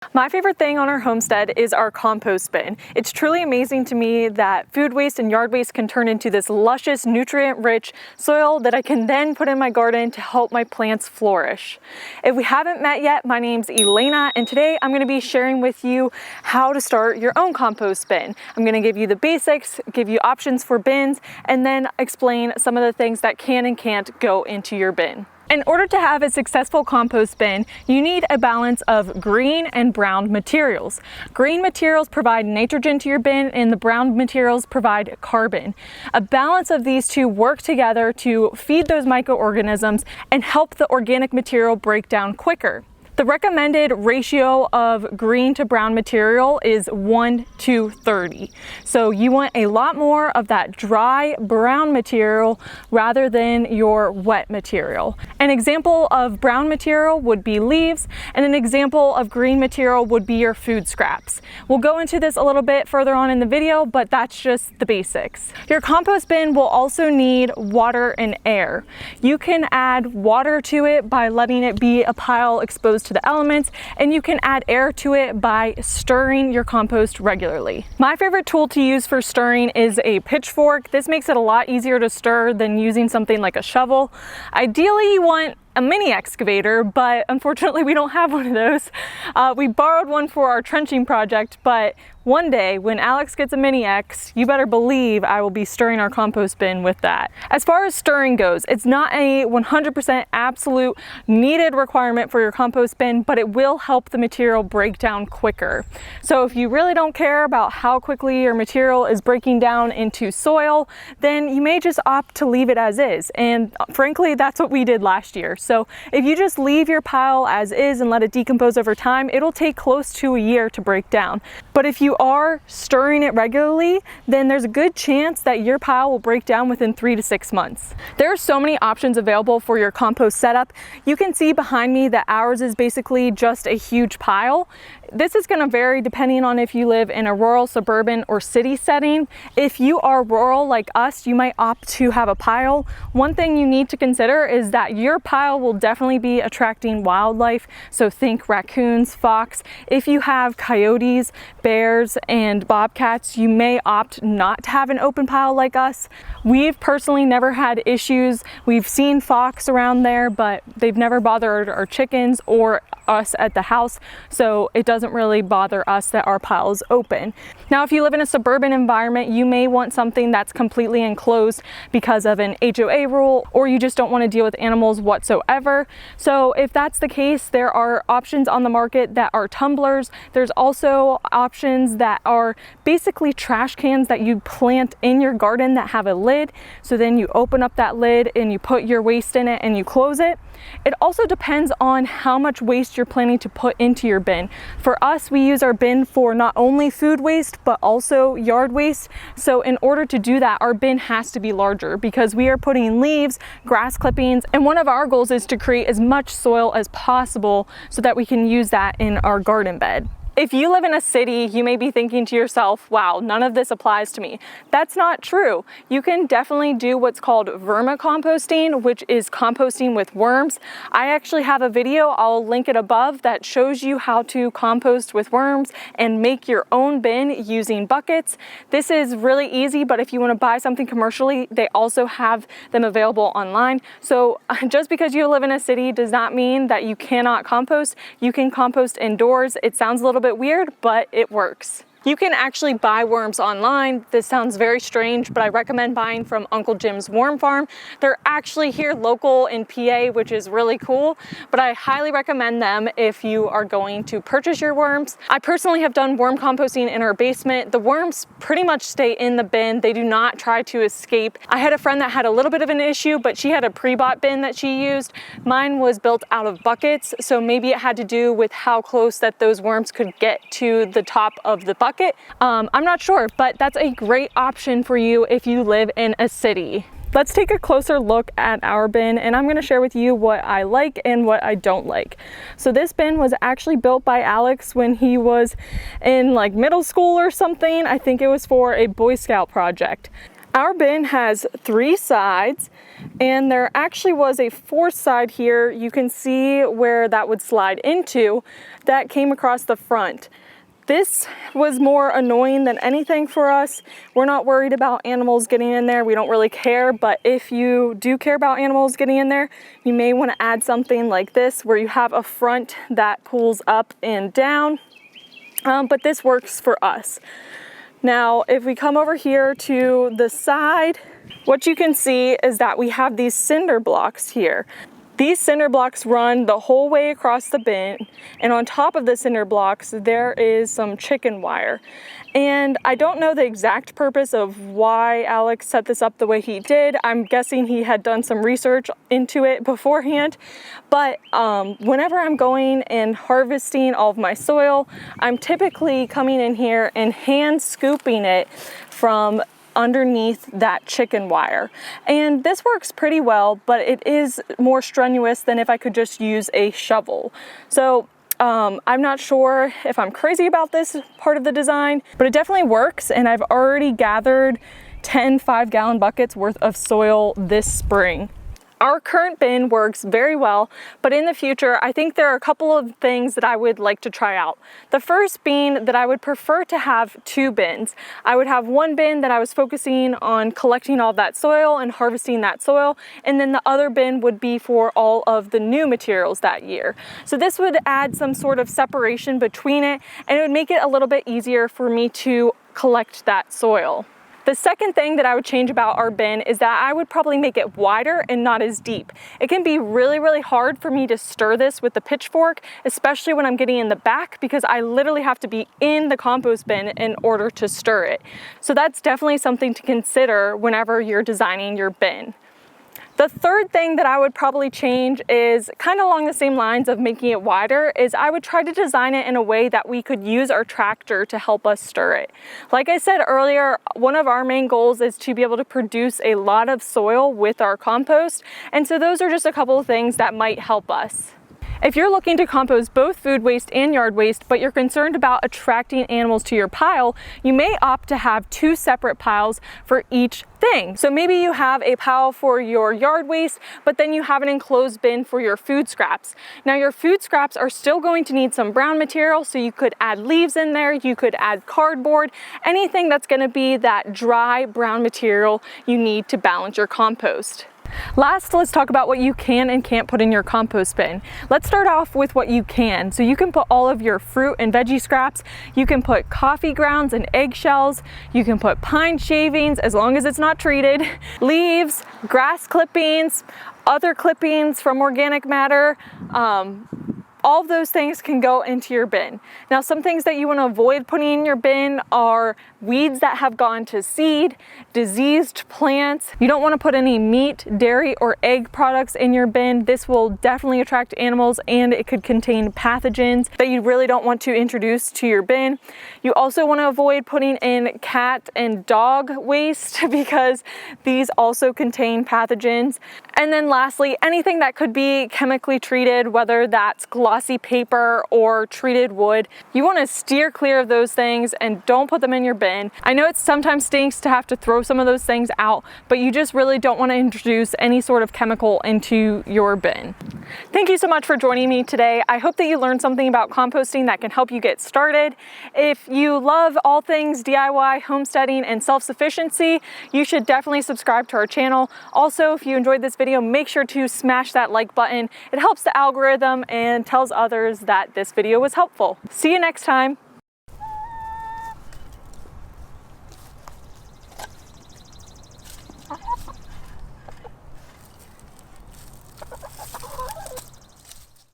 My favorite thing on our homestead is our compost bin. It's truly amazing to me that food waste and yard waste can turn into this luscious, nutrient-rich soil that I can then put in my garden to help my plants flourish. If we haven't met yet, my name's Elaina, and today I'm going to be sharing with you how to start your own compost bin. I'm going to give you the basics, give you options for bins, and then explain some of the things that can and can't go into your bin. In order to have a successful compost bin, you need a balance of green and brown materials. Green materials provide nitrogen to your bin and the brown materials provide carbon. A balance of these two work together to feed those microorganisms and help the organic material break down quicker. The recommended ratio of green to brown material is 1:30. So you want a lot more of that dry brown material rather than your wet material. An example of brown material would be leaves, and an example of green material would be your food scraps. We'll go into this a little bit further on in the video, but that's just the basics. Your compost bin will also need water and air. You can add water to it by letting it be a pile exposed to the elements, and you can add air to it by stirring your compost regularly. My favorite tool to use for stirring is a pitchfork. This makes it a lot easier to stir than using something like a shovel. Ideally, you want a mini excavator, but unfortunately we don't have one of those. We borrowed one for our trenching project, but one day when Alex gets a mini X, you better believe I will be stirring our compost bin with that. As far as stirring goes, it's not a 100% absolute needed requirement for your compost bin, but it will help the material break down quicker. So if you really don't care about how quickly your material is breaking down into soil, then you may just opt to leave it as is. And frankly, that's what we did last year. So if you just leave your pile as is and let it decompose over time, it'll take close to a year to break down. But if you are stirring it regularly, then there's a good chance that your pile will break down within 3 to 6 months. There are so many options available for your compost setup. You can see behind me that ours is basically just a huge pile. This is going to vary depending on if you live in a rural, suburban, or city setting. If you are rural like us, you might opt to have a pile. One thing you need to consider is that your pile will definitely be attracting wildlife. So think raccoons, fox. If you have coyotes, bears, and bobcats, you may opt not to have an open pile like us. We've personally never had issues. We've seen fox around there, but they've never bothered our chickens or us at the house, so it doesn't really bother us that our pile is open. Now, if you live in a suburban environment, you may want something that's completely enclosed because of an HOA rule, or you just don't want to deal with animals whatsoever. So if that's the case, there are options on the market that are tumblers. There's also options that are basically trash cans that you plant in your garden that have a lid. So then you open up that lid and you put your waste in it and you close it. It also depends on how much waste you're planning to put into your bin. For us, we use our bin for not only food waste, but also yard waste. So in order to do that, our bin has to be larger because we are putting leaves, grass clippings, and one of our goals is to create as much soil as possible so that we can use that in our garden bed. If you live in a city, you may be thinking to yourself, wow, none of this applies to me. That's not true. You can definitely do what's called vermicomposting, which is composting with worms. I actually have a video, I'll link it above, that shows you how to compost with worms and make your own bin using buckets. This is really easy, but if you want to buy something commercially, they also have them available online. So just because you live in a city does not mean that you cannot compost. You can compost indoors. It sounds a little bit weird, but it works. You can actually buy worms online. This sounds very strange, but I recommend buying from Uncle Jim's Worm Farm. They're actually here local in PA, which is really cool, but I highly recommend them if you are going to purchase your worms. I personally have done worm composting in our basement. The worms pretty much stay in the bin. They do not try to escape. I had a friend that had a little bit of an issue, but she had a pre-bought bin that she used. Mine was built out of buckets, so maybe it had to do with how close that those worms could get to the top of the bucket. I'm not sure, but that's a great option for you if you live in a city. Let's take a closer look at our bin, and I'm going to share with you what I like and what I don't like. So this bin was actually built by Alex when he was in like middle school or something. I think it was for a Boy Scout project. Our bin has 3 sides, and there actually was a 4th side here. You can see where that would slide into that came across the front. This was more annoying than anything for us. We're not worried about animals getting in there. We don't really care, but if you do care about animals getting in there, you may want to add something like this where you have a front that pulls up and down, but this works for us. Now, if we come over here to the side, what you can see is that we have these cinder blocks here. These cinder blocks run the whole way across the bin, and on top of the cinder blocks, there is some chicken wire. And I don't know the exact purpose of why Alex set this up the way he did. I'm guessing he had done some research into it beforehand. But whenever I'm going and harvesting all of my soil, I'm typically coming in here and hand scooping it from underneath that chicken wire. And this works pretty well, but it is more strenuous than if I could just use a shovel. So I'm not sure if I'm crazy about this part of the design, but it definitely works, and I've already gathered 10 5-gallon buckets worth of soil this spring. Our current bin works very well, but in the future, I think there are a couple of things that I would like to try out. The first being that I would prefer to have 2 bins. I would have one bin that I was focusing on collecting all of that soil and harvesting that soil, and then the other bin would be for all of the new materials that year. So this would add some sort of separation between it, and it would make it a little bit easier for me to collect that soil. The second thing that I would change about our bin is that I would probably make it wider and not as deep. It can be really hard for me to stir this with the pitchfork, especially when I'm getting in the back, because I literally have to be in the compost bin in order to stir it. So that's definitely something to consider whenever you're designing your bin. The third thing that I would probably change is kind of along the same lines of making it wider, is I would try to design it in a way that we could use our tractor to help us stir it. Like I said earlier, one of our main goals is to be able to produce a lot of soil with our compost, and so those are just a couple of things that might help us. If you're looking to compost both food waste and yard waste, but you're concerned about attracting animals to your pile, you may opt to have 2 separate piles for each thing. So maybe you have a pile for your yard waste, but then you have an enclosed bin for your food scraps. Now your food scraps are still going to need some brown material, so you could add leaves in there, you could add cardboard, anything that's going to be that dry brown material you need to balance your compost. Last, let's talk about what you can and can't put in your compost bin. Let's start off with what you can. So you can put all of your fruit and veggie scraps, you can put coffee grounds and eggshells, you can put pine shavings as long as it's not treated, leaves, grass clippings, other clippings from organic matter, all of those things can go into your bin. Now, some things that you want to avoid putting in your bin are weeds that have gone to seed, diseased plants. You don't want to put any meat, dairy, or egg products in your bin. This will definitely attract animals, and it could contain pathogens that you really don't want to introduce to your bin. You also want to avoid putting in cat and dog waste because these also contain pathogens. And then lastly, anything that could be chemically treated, whether that's glossy paper or treated wood, you want to steer clear of those things and don't put them in your bin. I know it sometimes stinks to have to throw some of those things out, but you just really don't want to introduce any sort of chemical into your bin. Thank you so much for joining me today. I hope that you learned something about composting that can help you get started. If you love all things DIY, homesteading, and self-sufficiency, you should definitely subscribe to our channel. Also, if you enjoyed this video, make sure to smash that like button. It helps the algorithm and tells others that this video was helpful. See you next time.